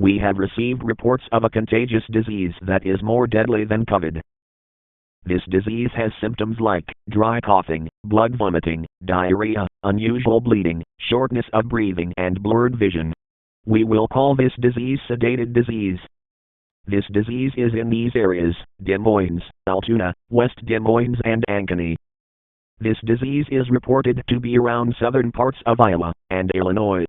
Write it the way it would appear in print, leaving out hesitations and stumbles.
We have received reports of a contagious disease that is more deadly than COVID. This disease has symptoms like dry coughing, blood vomiting, diarrhea, unusual bleeding, shortness of breathing and blurred vision. We will call this disease sedated disease. This disease is in these areas: Des Moines, Altoona, West Des Moines and Ankeny. This disease is reported to be around southern parts of Iowa and Illinois.